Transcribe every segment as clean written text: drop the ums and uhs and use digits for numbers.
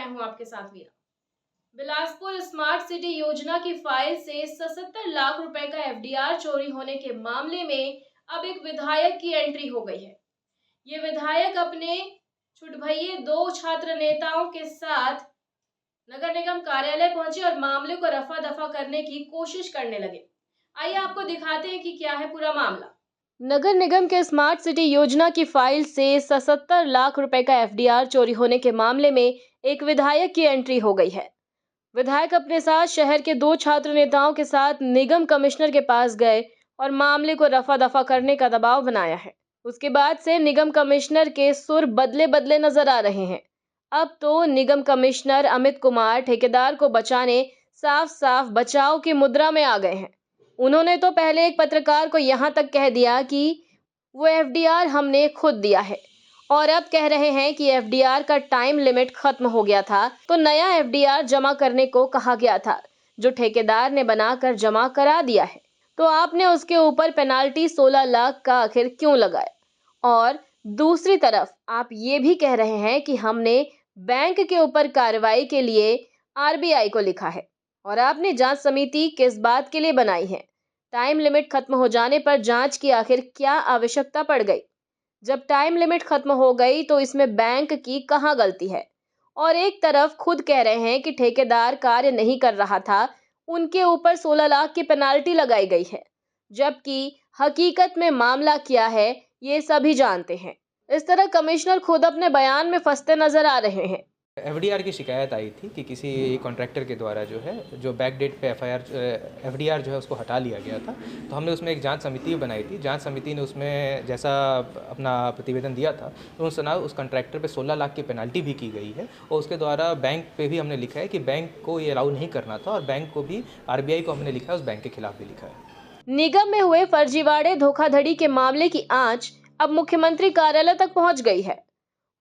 हूं आपके साथ वीरा। बिलासपुर स्मार्ट सिटी योजना की फाइल से 77 लाख रुपए का एफडीआर चोरी होने के मामले में अब एक विधायक की एंट्री हो गई है। ये विधायक अपने छुटभइये 2 छात्र नेताओं के साथ नगर निगम कार्यालय पहुंचे और मामले को रफा दफा करने की कोशिश करने लगे। आइए आपको दिखाते हैं कि क्या है पूरा मामला। नगर निगम के स्मार्ट सिटी योजना की फाइल से 77 लाख रुपए का एफडीआर चोरी होने के मामले में एक विधायक की एंट्री हो गई है। विधायक अपने साथ शहर के 2 छात्र नेताओं के साथ निगम कमिश्नर के पास गए और मामले को रफा दफा करने का दबाव बनाया है। उसके बाद से निगम कमिश्नर के सुर बदले बदले नजर आ रहे हैं। अब तो निगम कमिश्नर अमित कुमार ठेकेदार को बचाने साफ साफ बचाव की मुद्रा में आ गए हैं। उन्होंने तो पहले एक पत्रकार को यहां तक कह दिया कि वो एफडीआर हमने खुद दिया है, और अब कह रहे हैं कि एफडीआर का टाइम लिमिट खत्म हो गया था तो नया एफडीआर जमा करने को कहा गया था, जो ठेकेदार ने बनाकर जमा करा दिया है। तो आपने उसके ऊपर पेनाल्टी 16 लाख का आखिर क्यों लगाया? और दूसरी तरफ आप ये भी कह रहे हैं कि हमने बैंक के ऊपर कार्रवाई के लिए आरबीआई को लिखा है, और आपने जांच समिति किस बात के लिए बनाई है? टाइम लिमिट खत्म हो जाने पर जांच की आखिर क्या आवश्यकता पड़ गई? जब टाइम लिमिट खत्म हो गई तो इसमें बैंक की कहाँ गलती है? और एक तरफ खुद कह रहे हैं कि ठेकेदार कार्य नहीं कर रहा था, उनके ऊपर 16 लाख की पेनाल्टी लगाई गई है, जबकि हकीकत में मामला क्या है ये सभी जानते हैं। इस तरह कमिश्नर खुद अपने बयान में फंसते नजर आ रहे हैं। एफडीआर की शिकायत आई थी कि किसी कॉन्ट्रैक्टर के द्वारा जो है जो बैक डेट पे एफडीआर जो है उसको हटा लिया गया था। तो हमने उसमें एक जांच समिति बनाई थी। जांच समिति ने उसमें जैसा अपना प्रतिवेदन दिया था तो उस कॉन्ट्रैक्टर पे 16 लाख की पेनाल्टी भी की गई है, और उसके द्वारा बैंक पे भी हमने लिखा है कि बैंक को ये अलाउ नहीं करना था, और बैंक को भी आरबीआई को हमने लिखा है, उस बैंक के खिलाफ भी लिखा है। निगम में हुए फर्जीवाड़े धोखाधड़ी के मामले की आंच अब मुख्यमंत्री कार्यालय तक पहुंच गई है।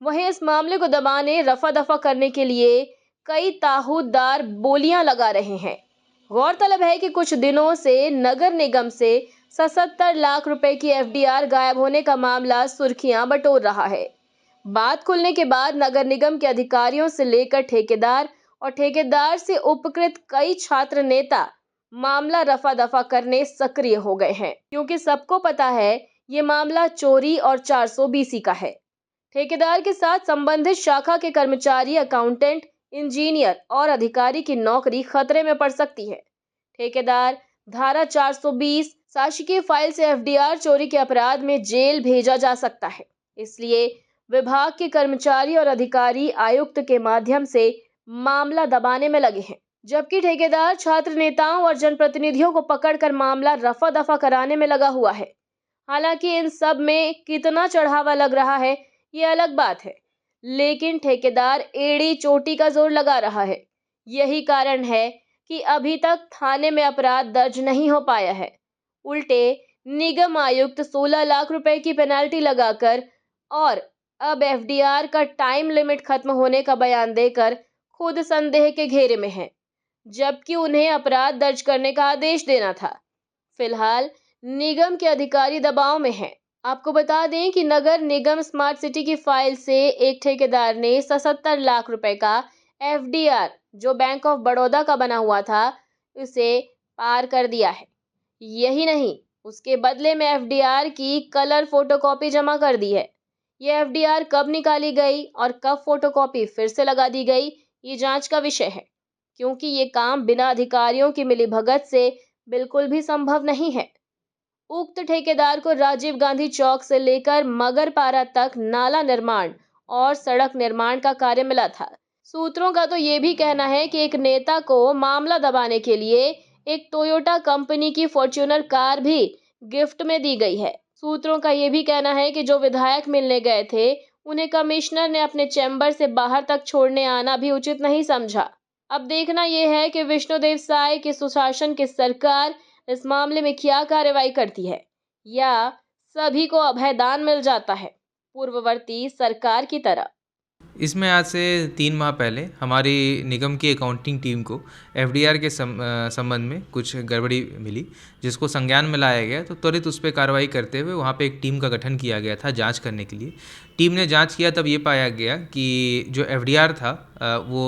वहीं इस मामले को दबाने रफा दफा करने के लिए कई ताहूदार बोलियां लगा रहे हैं। गौरतलब है कि कुछ दिनों से नगर निगम से 77 लाख रुपए की एफडीआर गायब होने का मामला सुर्खियां बटोर रहा है। बात खुलने के बाद नगर निगम के अधिकारियों से लेकर ठेकेदार और ठेकेदार से उपकृत कई छात्र नेता मामला रफा दफा करने सक्रिय हो गए हैं, क्योंकि सबको पता है ये मामला चोरी और 420 का है। ठेकेदार के साथ संबंधित शाखा के कर्मचारी, अकाउंटेंट, इंजीनियर और अधिकारी की नौकरी खतरे में पड़ सकती है। ठेकेदार धारा 420 शासकीय फाइल से एफडीआर चोरी के अपराध में जेल भेजा जा सकता है। इसलिए विभाग के कर्मचारी और अधिकारी आयुक्त के माध्यम से मामला दबाने में लगे हैं, जबकि ठेकेदार छात्र नेताओं और जनप्रतिनिधियों को पकड़कर मामला रफा दफा कराने में लगा हुआ है। हालांकि इन सब में कितना चढ़ावा लग रहा है ये अलग बात है, लेकिन ठेकेदार एड़ी चोटी का जोर लगा रहा है। यही कारण है कि अभी तक थाने में अपराध दर्ज नहीं हो पाया है। उल्टे निगम आयुक्त 16 लाख रुपए की पेनाल्टी लगाकर और अब एफडीआर का टाइम लिमिट खत्म होने का बयान देकर खुद संदेह के घेरे में है, जबकि उन्हें अपराध दर्ज करने का आदेश देना था। फिलहाल निगम के अधिकारी दबाव में हैं। आपको बता दें कि नगर निगम स्मार्ट सिटी की फाइल से एक ठेकेदार ने 77 लाख रुपए का एफडीआर जो बैंक ऑफ बड़ौदा का बना हुआ था, उसे पार कर दिया है। यही नहीं, उसके बदले में एफडीआर की कलर फोटोकॉपी जमा कर दी है। ये एफडीआर कब निकाली गई और कब फोटोकॉपी फिर से लगा दी गई, ये जांच का विषय है, क्योंकि ये काम बिना अधिकारियों की मिलीभगत से बिल्कुल भी संभव नहीं है। उक्त ठेकेदार को राजीव गांधी चौक से लेकर मगरपारा तक नाला निर्माण और सड़क निर्माण का कार्य मिला था। सूत्रों का तो ये भी कहना है कि एक नेता को मामला दबाने के लिए एक टोयोटा कंपनी की फॉर्च्यूनर कार भी गिफ्ट में दी गई है। सूत्रों का ये भी कहना है कि जो विधायक मिलने गए थे, उन्हें कमिश्नर ने अपने चैम्बर से बाहर तक छोड़ने आना भी उचित नहीं समझा। अब देखना यह है कि विष्णुदेव साय के सुशासन की सरकार इस मामले में क्या कार्रवाई करती है, या सभी को अभयदान मिल जाता है पूर्ववर्ती सरकार की तरह। इसमें आज से 3 माह पहले हमारी निगम की अकाउंटिंग टीम को एफडीआर के संबंध में कुछ गड़बड़ी मिली, जिसको संज्ञान में लाया गया। तो त्वरित उस पर कार्रवाई करते हुए वहाँ पे एक टीम का गठन किया गया था जांच करने के लिए। टीम ने जांच किया, तब ये पाया गया कि जो एफडीआर था वो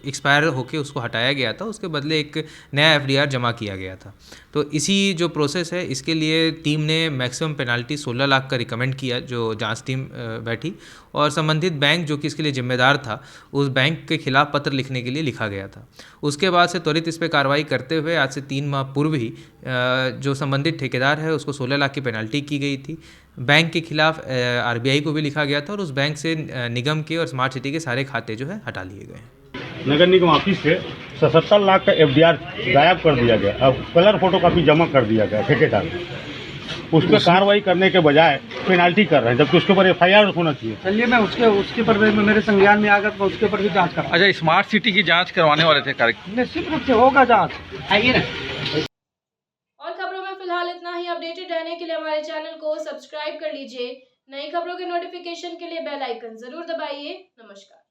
एक्सपायर होके उसको हटाया गया था, उसके बदले एक नया एफडीआर जमा किया गया था। तो इसी जो प्रोसेस है इसके लिए टीम ने मैक्सिमम पेनल्टी 16 लाख का रिकमेंड किया, जो जांच टीम बैठी, और संबंधित बैंक जो कि इसके लिए जिम्मेदार था उस बैंक के खिलाफ पत्र लिखने के लिए लिखा गया था। उसके बाद से त्वरित इस पर कार्रवाई करते हुए आज से 3 माह पूर्व ही जो संबंधित ठेकेदार है उसको 16 लाख की पेनल्टी की गई थी। बैंक के खिलाफ आरबीआई को भी लिखा गया था और उस बैंक से निगम के और स्मार्ट सिटी के सारे खाते जो है हटा लिए गए। नगर निगम ऑफिस से 77 लाख का एफडीआर गायब कर दिया गया। अब कलर फोटोकॉपी जमा कर दिया गया ठेकेदार को। उस पर कार्रवाई करने के बजाय पेनाल्टी कर रहे हैं, जबकि उसके ऊपर एफआईआर होना चाहिए। चलिए मैं उसके पर मेरे संज्ञान में आकर उसके ऊपर भी जांच करा। अच्छा, स्मार्ट सिटी की जांच करवाने वाले थे निश्चित रूप से होगा जांच। आइए ना। और खबरों में फिलहाल इतना ही। अपडेटेड रहने के लिए हमारे चैनल को सब्सक्राइब कर लीजिए। नई खबरों के नोटिफिकेशन के लिए बेल आइकन जरूर दबाइए। नमस्कार।